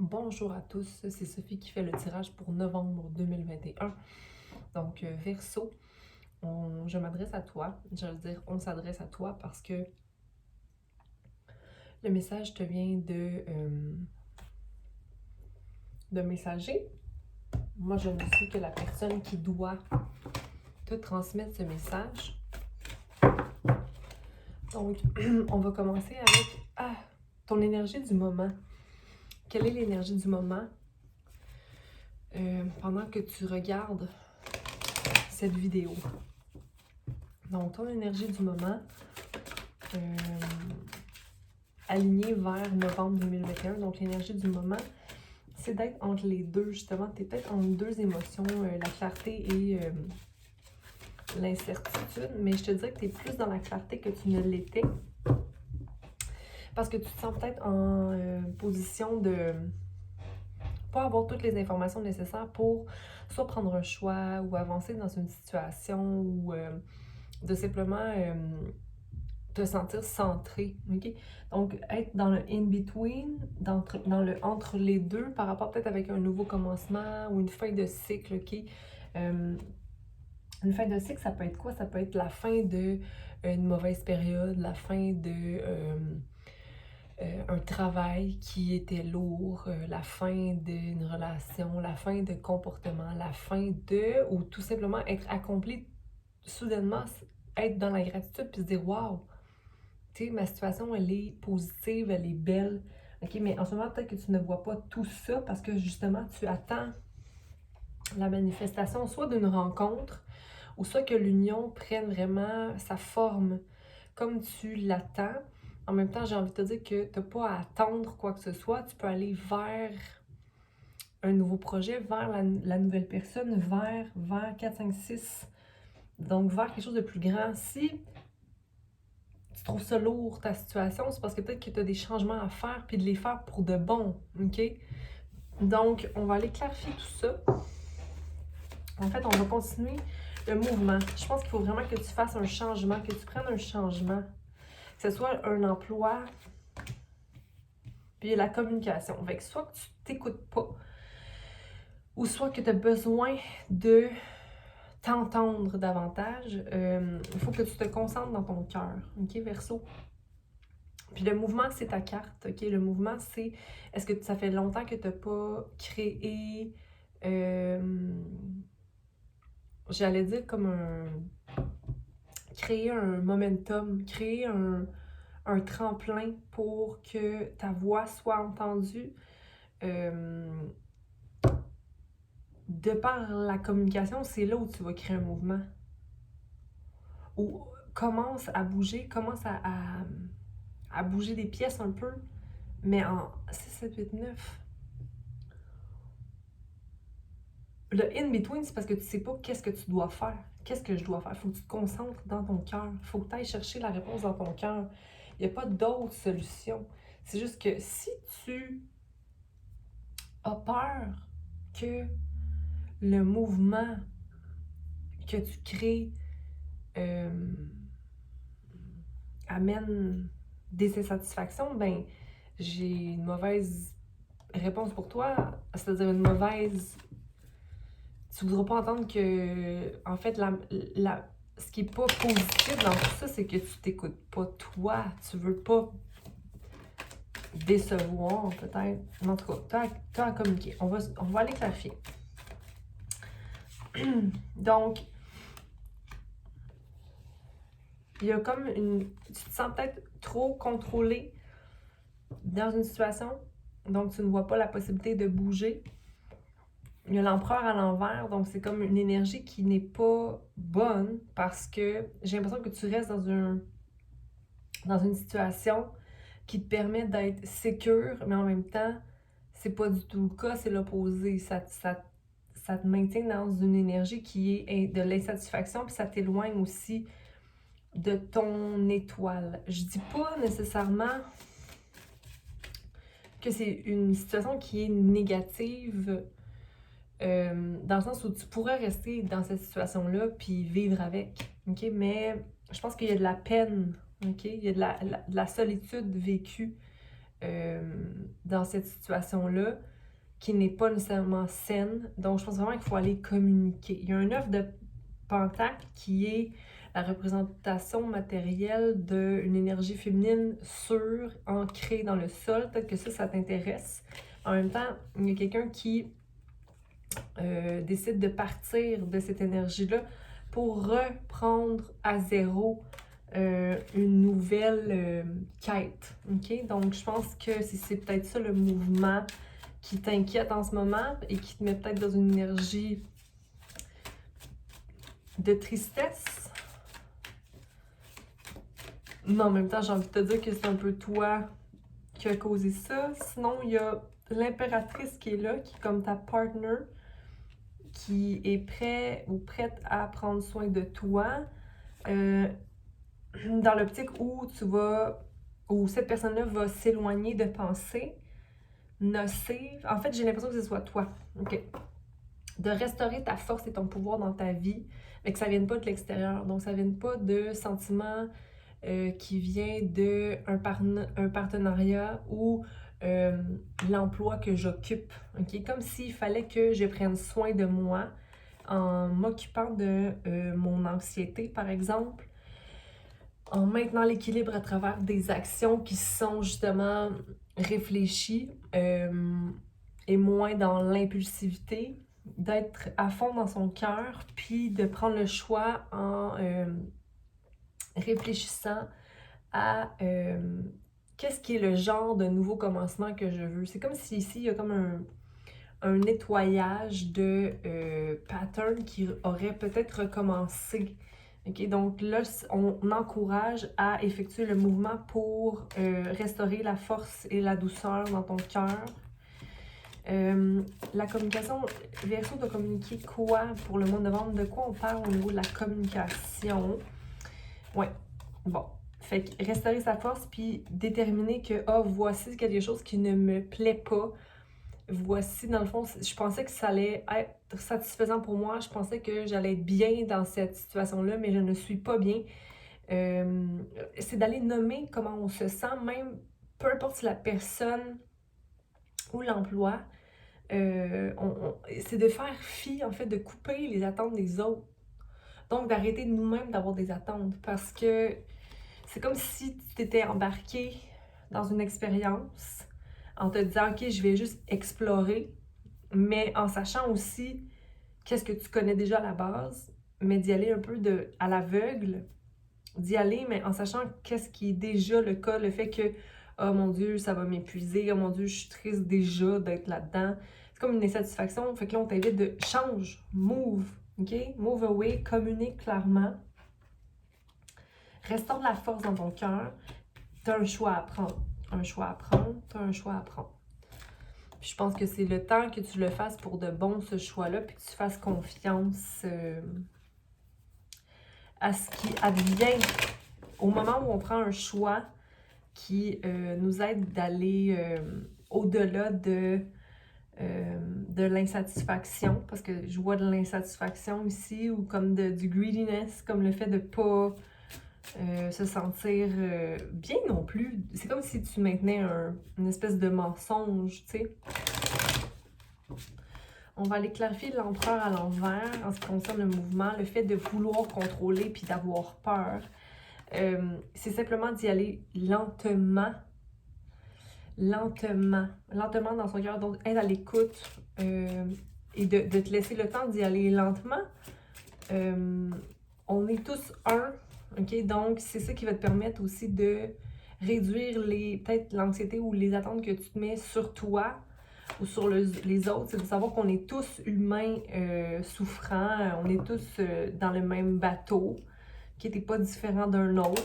Bonjour à tous, c'est Sophie qui fait le tirage pour novembre 2021. Donc, Verseau, je m'adresse à toi. Je veux dire, on s'adresse à toi parce que le message te vient de messager. Moi, je ne suis que la personne qui doit te transmettre ce message. Donc, on va commencer avec ton énergie du moment. Quelle est l'énergie du moment pendant que tu regardes cette vidéo? Donc, ton énergie du moment, alignée vers novembre 2021. Donc, l'énergie du moment, c'est d'être entre les deux, justement. Tu es peut-être entre deux émotions, la clarté et l'incertitude. Mais je te dirais que tu es plus dans la clarté que tu ne l'étais. Parce que tu te sens peut-être en position de pas avoir toutes les informations nécessaires pour soit prendre un choix ou avancer dans une situation ou de simplement te sentir centré, ok? Donc, être dans le in-between, dans le entre les deux, par rapport peut-être avec un nouveau commencement ou une fin de cycle, ok? Une fin de cycle, ça peut être quoi? Ça peut être la fin d'une mauvaise période, la fin de un travail qui était lourd, la fin d'une relation, la fin de comportement, la fin de, ou tout simplement être accompli soudainement, être dans la gratitude puis se dire waouh, tu sais, ma situation elle est positive, elle est belle, ok, mais en ce moment peut-être que tu ne vois pas tout ça parce que justement tu attends la manifestation soit d'une rencontre ou soit que l'union prenne vraiment sa forme comme tu l'attends. En même temps, j'ai envie de te dire que tu n'as pas à attendre quoi que ce soit. Tu peux aller vers un nouveau projet, vers la nouvelle personne, vers 4, 5, 6. Donc, vers quelque chose de plus grand. Si tu trouves ça lourd, ta situation, c'est parce que peut-être que tu as des changements à faire, puis de les faire pour de bon, ok? Donc, on va aller clarifier tout ça. En fait, on va continuer le mouvement. Je pense qu'il faut vraiment que tu fasses un changement, que tu prennes un changement. Que ce soit un emploi, puis la communication. Fait que soit que tu t'écoutes pas, ou soit que tu as besoin de t'entendre davantage, il faut que tu te concentres dans ton cœur, ok, Verseau? Puis le mouvement, c'est ta carte, ok? Le mouvement, c'est, est-ce que ça fait longtemps que tu n'as pas créé, j'allais dire comme créer un momentum, créer un tremplin pour que ta voix soit entendue de par la communication, c'est là où tu vas créer un mouvement. Ou commence à bouger, commence à bouger des pièces un peu, mais en 6, 7, 8, 9. Le in-between, c'est parce que tu sais pas qu'est-ce que tu dois faire. Qu'est-ce que je dois faire? Il faut que tu te concentres dans ton cœur. Il faut que tu ailles chercher la réponse dans ton cœur. Il n'y a pas d'autre solution. C'est juste que si tu as peur que le mouvement que tu crées amène des insatisfactions, ben j'ai une mauvaise réponse pour toi. C'est-à-dire une mauvaise... Tu voudras pas entendre que, en fait, ce qui est pas positif dans tout ça, c'est que tu t'écoutes pas toi. Tu veux pas décevoir, peut-être. En tout cas, tu as à communiquer. On va aller clarifier. Donc, il y a comme une... Tu te sens peut-être trop contrôlé dans une situation, donc tu ne vois pas la possibilité de bouger. Il y a l'empereur à l'envers, donc c'est comme une énergie qui n'est pas bonne parce que j'ai l'impression que tu restes dans une situation qui te permet d'être sécure, mais en même temps, c'est pas du tout le cas, c'est l'opposé. Ça te maintient dans une énergie qui est de l'insatisfaction, puis ça t'éloigne aussi de ton étoile. Je dis pas nécessairement que c'est une situation qui est négative, dans le sens où tu pourrais rester dans cette situation-là puis vivre avec, ok? Mais je pense qu'il y a de la peine, ok? Il y a de la solitude vécue dans cette situation-là qui n'est pas nécessairement saine. Donc, je pense vraiment qu'il faut aller communiquer. Il y a un œuf de Pentacle qui est la représentation matérielle d'une énergie féminine sûre, ancrée dans le sol. Peut-être que ça t'intéresse. En même temps, il y a quelqu'un qui décide de partir de cette énergie-là pour reprendre à zéro une nouvelle quête. OK? Donc, je pense que c'est peut-être ça le mouvement qui t'inquiète en ce moment et qui te met peut-être dans une énergie de tristesse. Mais en même temps, j'ai envie de te dire que c'est un peu toi qui a causé ça. Sinon, il y a l'impératrice qui est là, qui est comme ta partner, qui est prêt ou prête à prendre soin de toi, dans l'optique où où cette personne-là va s'éloigner de pensées nocives. En fait, j'ai l'impression que ce soit toi, OK? De restaurer ta force et ton pouvoir dans ta vie, mais que ça ne vienne pas de l'extérieur. Donc, ça ne vienne pas de sentiments qui vient d'un partenariat ou l'emploi que j'occupe. OK? Comme s'il fallait que je prenne soin de moi en m'occupant de mon anxiété, par exemple, en maintenant l'équilibre à travers des actions qui sont justement réfléchies et moins dans l'impulsivité, d'être à fond dans son cœur, puis de prendre le choix en réfléchissant à qu'est-ce qui est le genre de nouveau commencement que je veux. C'est comme si ici, il y a comme un nettoyage de patterns qui aurait peut-être recommencé. Okay? Donc là, on encourage à effectuer le mouvement pour restaurer la force et la douceur dans ton cœur. La communication, Verseau doit communiquer quoi pour le mois de novembre? De quoi on parle au niveau de la communication? Ouais, bon. Fait que restaurer sa force puis déterminer que, voici quelque chose qui ne me plaît pas. Voici, dans le fond, je pensais que ça allait être satisfaisant pour moi. Je pensais que j'allais être bien dans cette situation-là, mais je ne suis pas bien. C'est d'aller nommer comment on se sent, même peu importe si la personne ou l'emploi. C'est de faire fi, en fait, de couper les attentes des autres. Donc, d'arrêter nous-mêmes d'avoir des attentes. Parce que c'est comme si tu t'étais embarqué dans une expérience en te disant, OK, je vais juste explorer, mais en sachant aussi qu'est-ce que tu connais déjà à la base, mais d'y aller un peu à l'aveugle, d'y aller, mais en sachant qu'est-ce qui est déjà le cas, le fait que, oh mon Dieu, ça va m'épuiser, oh mon Dieu, je suis triste déjà d'être là-dedans. C'est comme une insatisfaction, fait que là, on t'invite de change, move, OK? Move away, communique clairement. Restaure la force dans ton cœur. Tu as un choix à prendre. Un choix à prendre, tu as un choix à prendre. Puis je pense que c'est le temps que tu le fasses pour de bon, ce choix-là, puis que tu fasses confiance à ce qui advient au moment où on prend un choix qui nous aide d'aller au-delà de l'insatisfaction, parce que je vois de l'insatisfaction ici, ou comme du greediness, comme le fait de ne pas se sentir bien non plus. C'est comme si tu maintenais une espèce de mensonge, tu sais. On va aller clarifier l'empereur à l'envers en ce qui concerne le mouvement, le fait de vouloir contrôler puis d'avoir peur. C'est simplement d'y aller lentement, lentement dans son cœur, donc être à l'écoute et de te laisser le temps d'y aller lentement. On est tous un, ok? Donc c'est ça qui va te permettre aussi de réduire peut-être l'anxiété ou les attentes que tu te mets sur toi ou sur les autres. C'est de savoir qu'on est tous humains souffrants, on est tous dans le même bateau, qui n'était pas différent d'un autre.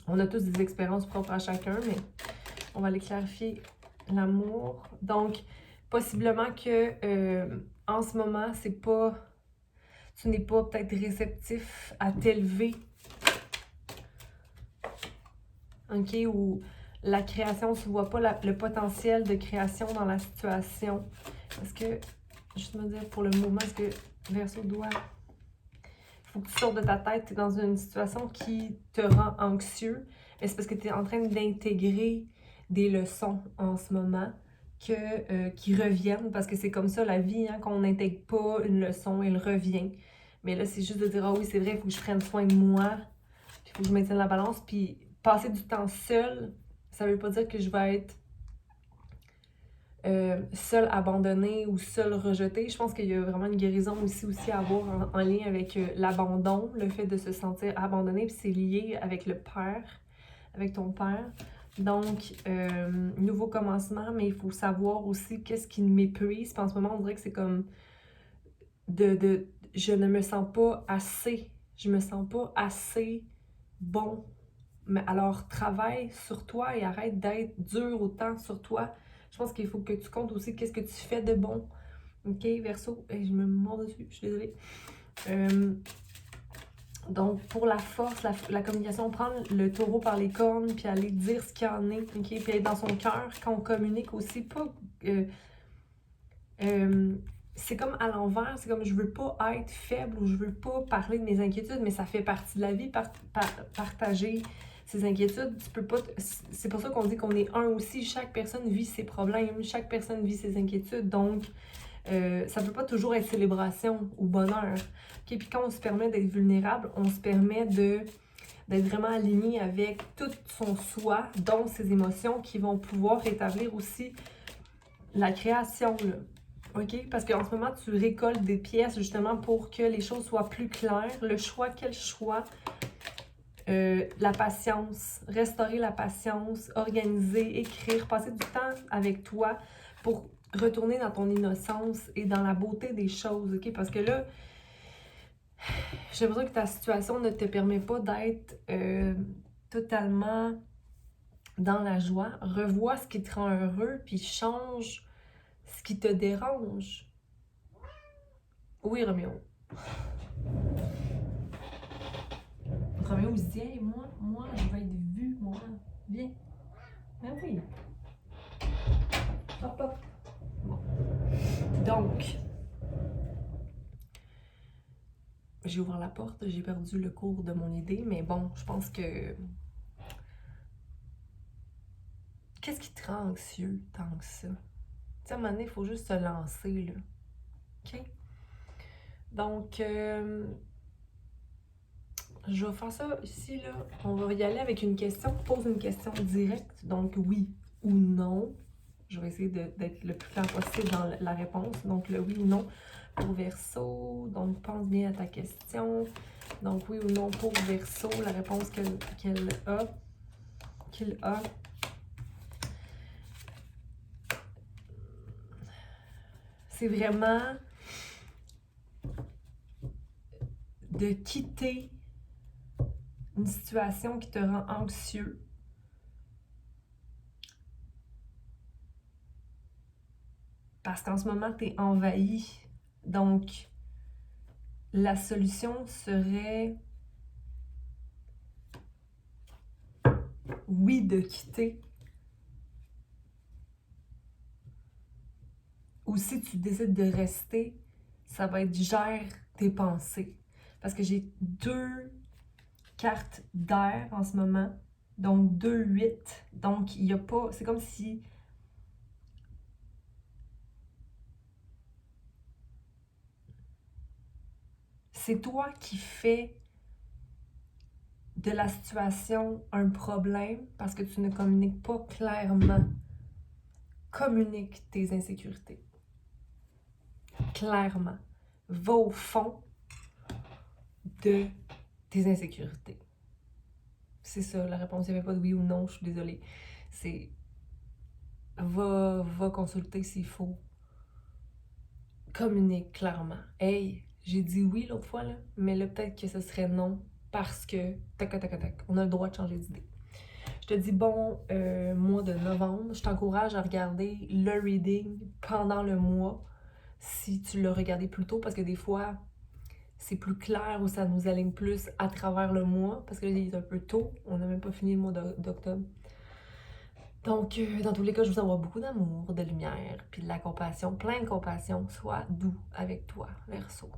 On a tous des expériences propres à chacun, mais on va aller clarifier l'amour. Donc, possiblement que en ce moment, tu n'es pas peut-être réceptif à t'élever. OK? Ou la création, tu ne vois pas le potentiel de création dans la situation. Est-ce que, juste me dire pour le moment, est-ce que Verseau doit... Il faut que tu sortes de ta tête, tu es dans une situation qui te rend anxieux. mais c'est parce que tu es en train d'intégrer des leçons en ce moment qui reviennent, parce que c'est comme ça la vie, hein, quand on n'intègre pas une leçon, elle revient. Mais là, c'est juste de dire, ah oui, c'est vrai, il faut que je prenne soin de moi, il faut que je maintienne la balance, puis passer du temps seul, ça veut pas dire que je vais être seul abandonné ou seul rejeté. Je pense qu'il y a vraiment une guérison aussi à avoir en lien avec l'abandon, le fait de se sentir abandonné, puis c'est lié avec le père, avec ton père. Donc, nouveau commencement, mais il faut savoir aussi qu'est-ce qui m'épuise. Puis en ce moment, on dirait que c'est comme je ne me sens pas assez. Je me sens pas assez bon. Mais alors, travaille sur toi et arrête d'être dur autant sur toi. Je pense qu'il faut que tu comptes aussi qu'est-ce que tu fais de bon. OK, Verseau? Et je me mords dessus, je suis désolée. Donc, pour la force, la communication, prendre le taureau par les cornes, puis aller dire ce qu'il y en est, OK? Puis être dans son cœur, quand on communique aussi, pas... c'est comme à l'envers, c'est comme je veux pas être faible ou je veux pas parler de mes inquiétudes, mais ça fait partie de la vie, partager ses inquiétudes. Tu peux pas... C'est pour ça qu'on dit qu'on est un aussi. Chaque personne vit ses problèmes, chaque personne vit ses inquiétudes, donc... ça ne peut pas toujours être célébration ou bonheur. Okay? Puis quand on se permet d'être vulnérable, on se permet d'être vraiment aligné avec tout son soi, dont ses émotions, qui vont pouvoir établir aussi la création. Là. OK? Parce qu'en ce moment, tu récoltes des pièces justement pour que les choses soient plus claires. Le choix, quel choix? La patience, restaurer la patience, organiser, écrire, passer du temps avec toi pour retourner dans ton innocence et dans la beauté des choses, OK? Parce que là, j'ai l'impression que ta situation ne te permet pas d'être totalement dans la joie. Revois ce qui te rend heureux, puis change ce qui te dérange. Oui, Roméo. Roméo il se dit, hey, moi, je vais être vu, moi. Viens. Ah oui. Hop, hop. Bon. Donc, j'ai ouvert la porte, j'ai perdu le cours de mon idée, mais bon, je pense que... Qu'est-ce qui te rend anxieux tant que ça? Tu sais, à un moment donné, il faut juste se lancer, là. OK? Donc, je vais faire ça ici, là. On va y aller avec une question. Pose une question directe, donc oui ou non. Je vais essayer d'être le plus clair possible dans la réponse. Donc, le oui ou non pour Verseau. Donc, pense bien à ta question. Donc, oui ou non pour Verseau, la réponse qu'il a. C'est vraiment de quitter une situation qui te rend anxieux. Parce qu'en ce moment, tu es envahi. Donc, la solution serait, oui, de quitter. Ou si tu décides de rester, ça va être gère tes pensées. Parce que j'ai 2 cartes d'air en ce moment. Donc 2-8. Donc il n'y a pas... C'est comme si... C'est toi qui fais de la situation un problème parce que tu ne communiques pas clairement. Communique tes insécurités. Clairement. Va au fond de tes insécurités. C'est ça, la réponse, il n'y avait pas de oui ou non, je suis désolée. C'est... Va consulter s'il faut. Communique clairement. Hey, j'ai dit oui l'autre fois, là, mais là, peut-être que ce serait non parce que... Tac. On a le droit de changer d'idée. Je te dis bon mois de novembre. Je t'encourage à regarder le reading pendant le mois si tu l'as regardé plus tôt parce que des fois, c'est plus clair ou ça nous aligne plus à travers le mois parce que là, il est un peu tôt. On n'a même pas fini le mois d'octobre. Donc, dans tous les cas, je vous envoie beaucoup d'amour, de lumière, puis de la compassion, plein de compassion. Sois doux avec toi, Verseau.